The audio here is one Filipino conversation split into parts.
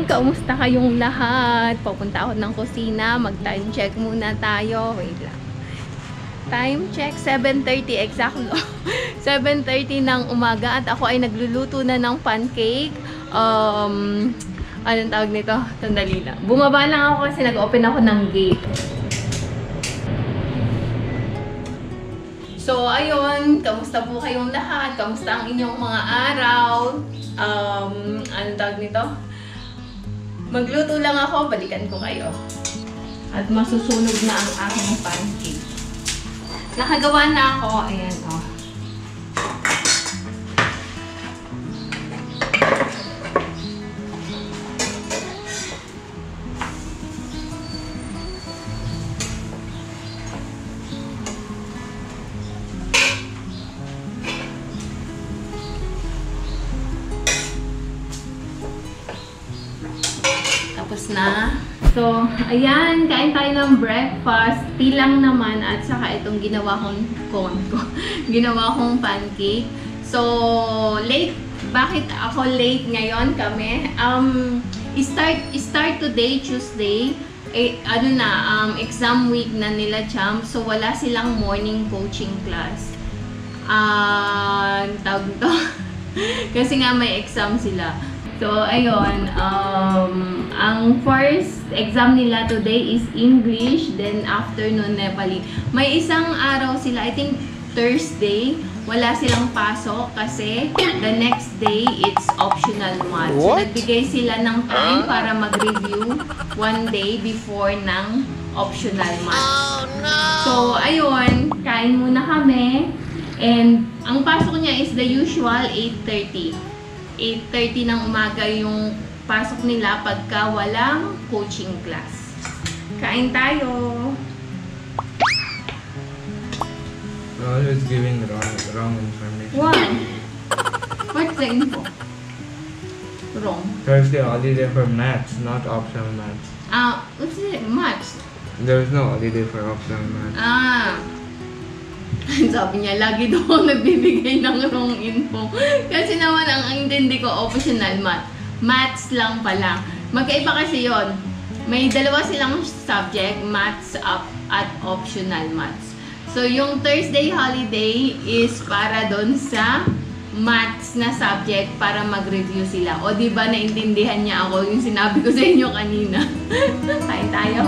Kamusta kayong lahat? Papunta ako ng kusina. Mag-time check muna tayo. Wait lang. Time check, 7:30 exactly. 7:30 ng umaga at ako ay nagluluto na ng pancake. Anong tawag nito? Sandali lang. Bumaba lang ako kasi nag-open ako ng gate. So, ayun. Kamusta po kayong lahat? Kamusta ang inyong mga araw? Anong tawag nito? Magluto lang ako. Balikan ko kayo. At masusunog na ang aking pancake. Nakagawa na ako. Ayan, oh. Tapos na. So, ayan, kain tayo ng breakfast. Tea lang naman at saka itong ginawa kong pancake. So, late. Bakit ako late ngayon kami? Start today, Tuesday. Exam week na nila, champ. So, wala silang morning coaching class. Tawag ito. Kasi nga may exam sila. So, ayun, ang first exam nila today is English, then afternoon Nepali. May isang araw sila, I think Thursday, wala silang pasok kasi the next day, it's optional math. So, nagbigay sila ng time para mag-review one day before ng optional math. Oh, no! So, ayun, kain muna kami. And, ang pasok niya is the usual 8:30. 8:30 ng umaga yung pasok nila pagka walang coaching class. Kain tayo! Always giving wrong information. Wow! What's the info? Wrong. Thursday holiday for maths, not optional maths. What's it? Maths? There is no holiday for optional maths. Sabi niya, lagi daw ako nagbibigay ng wrong info. Kasi naman, ang intindi ko, optional math. Maths lang pala. Magkaiba kasi yon. May dalawa silang subject, maths at optional maths. So, yung Thursday holiday is para doon sa maths na subject para mag-review sila. O, diba, naintindihan niya ako yung sinabi ko sa inyo kanina. Kain tayo.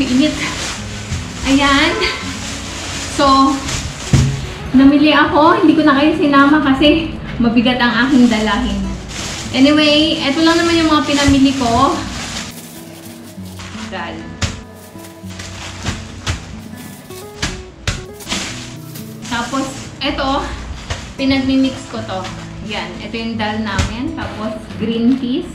Init. Ayan. So, namili ako. Hindi ko na kayo sinama kasi mabigat ang aking dalahin. Anyway, eto lang naman yung mga pinamili ko. Dal. Tapos, eto, pinagmimix ko to. Yan. Ito yung dal namin. Tapos, green peas.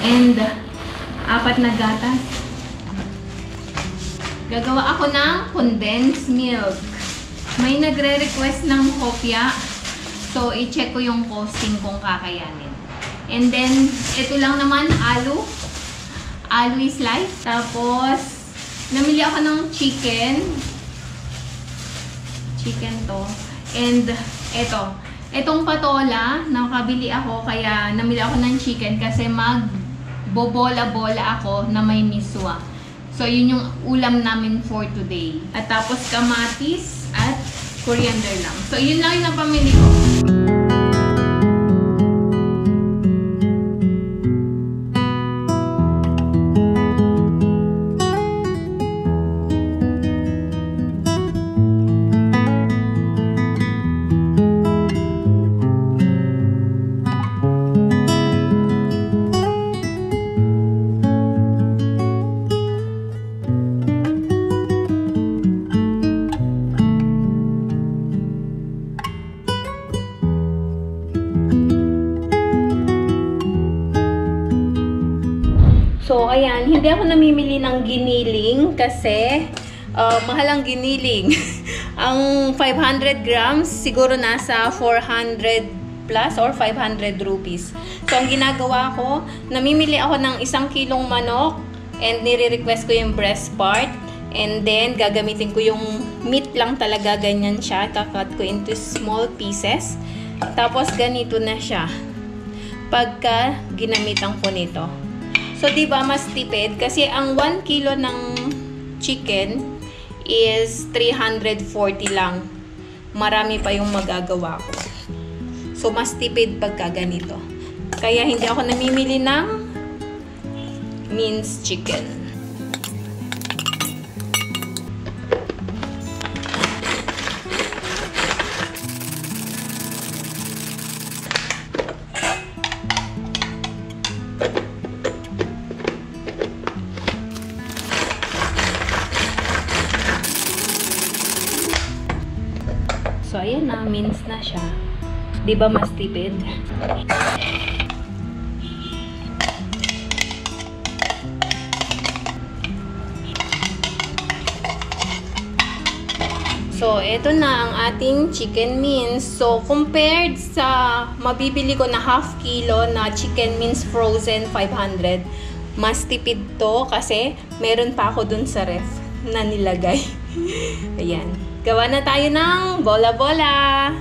And, 4 na gatas. Gagawa ako ng condensed milk. May nagre-request ng kopya. So, i-check ko yung costing kung kakayanin. And then, ito lang naman, alu. Alu slice. Tapos, namili ako ng chicken. Chicken to. And, etong patola, nakabili ako, kaya namili ako ng chicken kasi magbobola-bola ako na may miswa. So, yun yung ulam namin for today. At tapos kamatis at coriander lang. So, yun lang yung napamili ko. So, ayan, hindi ako namimili ng giniling kasi mahal ang giniling. Ang 500 grams, siguro nasa 400 plus or 500 rupees. So, ang ginagawa ko, namimili ako ng 1 kilong manok and nire-request ko yung breast part. And then, gagamitin ko yung meat lang talaga, ganyan siya. Kakat ko into small pieces. Tapos, ganito na siya pagka ginamitan ko nito. So, di ba mas tipid? Kasi ang 1 kilo ng chicken is 340 lang. Marami pa yung magagawa ko. So, mas tipid pagka ganito. Kaya hindi ako namimili ng minced chicken. So, ayan na, mince na siya. Di ba mas tipid? So, ito na ang ating chicken mince. So, compared sa mabibili ko na half kilo na chicken mince frozen 500, mas tipid to kasi meron pa ako dun sa ref na nilagay. Ayan. Gawa na tayo ng bola-bola.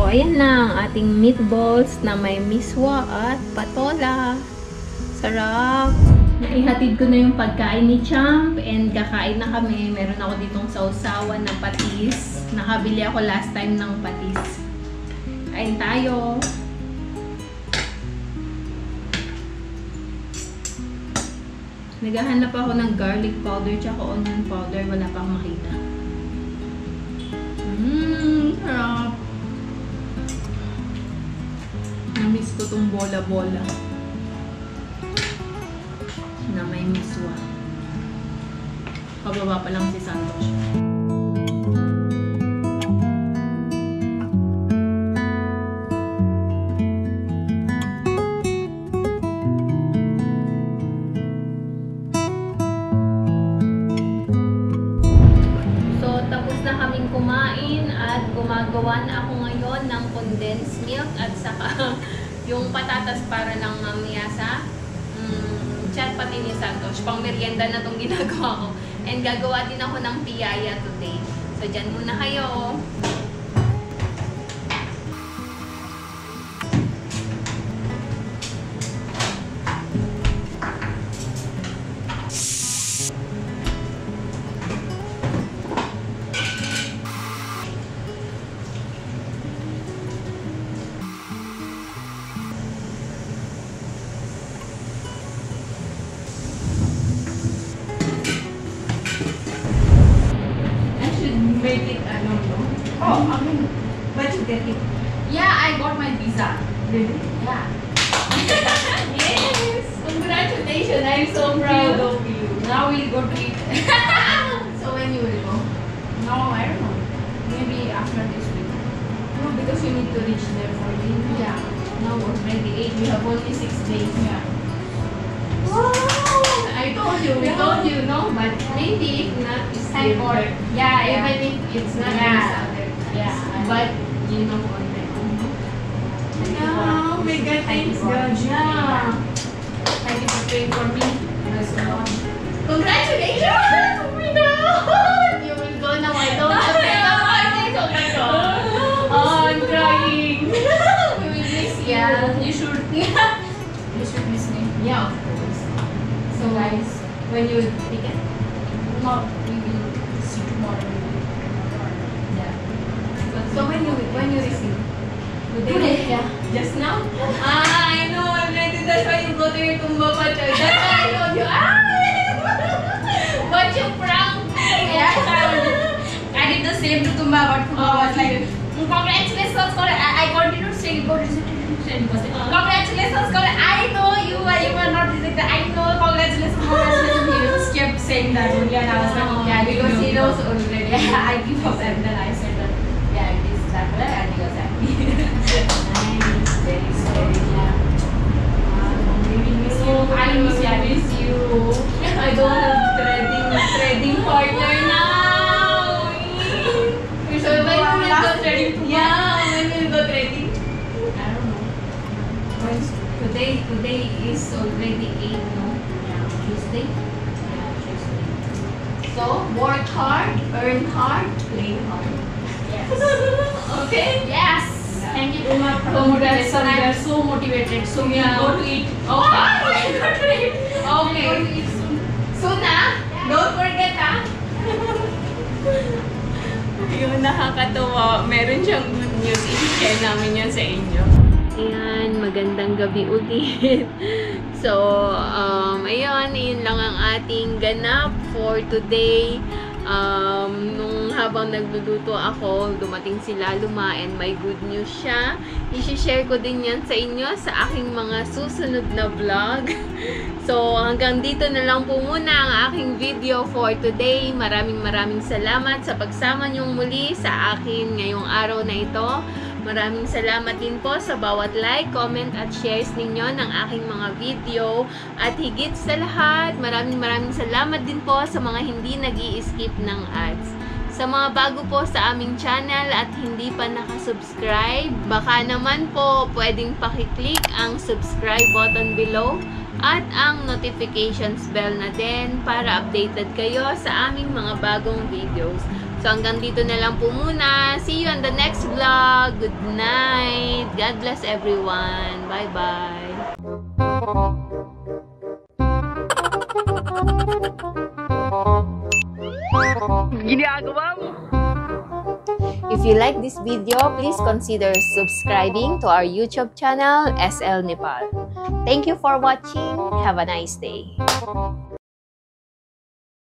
So, ayan na ang ating meatballs na may miswa at patola. Sarap! Naihatid ko na yung pagkain ni Champ and kakain na kami. Meron ako ditong sausawan ng patis. Nakabili ako last time ng patis. Kain tayo! Naghahanap ako ng garlic powder tsaka onion powder. Wala pa akong makita. Sarap! Namiss ko tong bola-bola na may miswa. Pababa pa lang si Santos. Kumain at gumagawa na ako ngayon ng condensed milk at saka yung patatas para lang mamaya sa chat pati ni Santos. Pang merienda na itong ginagawa ko. And gagawa din ako ng piyaya today. So dyan muna kayo. Make it, I don't know. Oh, I mean, but you get it. Yeah, I got my visa. Really? Yeah. Yes! Congratulations! I'm so proud of you. Now we'll go to it. So when you will go? No, I don't know. Maybe after this week. No, because you need to reach there for me. Yeah. Now already 8. We have only 6 days. Yeah. Wow! I told you, we told you, no? But maybe if not, it's Thank still God. work. Yeah, Even if it's not Yeah. this other. Yeah. But you know what I mean. Yeah, my God, thanks God. Yeah. Thank you for praying for me. That's so much. Congratulations! Oh my God! You will go now. I don't know. Oh my God. Oh, I'm crying. We will miss you. Yeah, you should. You should miss me. Yeah, of course. So guys, when you pick it? No, we will see tomorrow. Yeah. So when you receive? Today, yeah. Just now? I know already. That's why you go to your tumba pacha. That's why I told you. But you prank me. Yeah, I did the same to Tumba, but Tumba was like, congratulations, I continued saying, congratulations, I know you were not rejected. I know, congratulations. He just kept saying that only, and I was like, yeah, because he knows already. Yeah, I give up, and then I said that, yeah, it is that way, and he was happy. Nice, very scary, yeah. Maybe miss you. I miss you. I don't have trading partner now. So when you will go trading? Yeah, when you will go trading? I don't know. Today is already 8, no? Yeah. Tuesday. Yeah, Tuesday. So work hard, earn hard, play hard. Yes. Okay? Yes. Thank you, Uma. Congrats, So I am so motivated. So we Yeah. go to eat. Okay. Okay. Go to eat soon. Soon na? Don't forget ha? Yung nakakatawa, meron siyang good news. I-share namin yan sa inyo. Ayan, magandang gabi ulit. So, ayun, yun lang ang ating ganap for today. Nung habang nagluluto ako, dumating si Laluma and may good news siya. I-share ko din yan sa inyo sa aking mga susunod na vlog. So, hanggang dito na lang po muna ang aking video for today. Maraming salamat sa pagsama niyong muli sa akin ngayong araw na ito. Maraming salamat din po sa bawat like, comment at shares ninyo ng aking mga video. At higit sa lahat, maraming salamat din po sa mga hindi nag-i-skip ng ads. Sa mga bago po sa aming channel at hindi pa nakasubscribe, baka naman po pwedeng pakiclick ang subscribe button below at ang notifications bell na din para updated kayo sa aming mga bagong videos. So, hanggang dito na lang po muna. See you on the next vlog. Good night. God bless everyone. Bye-bye. Ginagawa mo. If you like this video, please consider subscribing to our YouTube channel, SL Nepal. Thank you for watching. Have a nice day.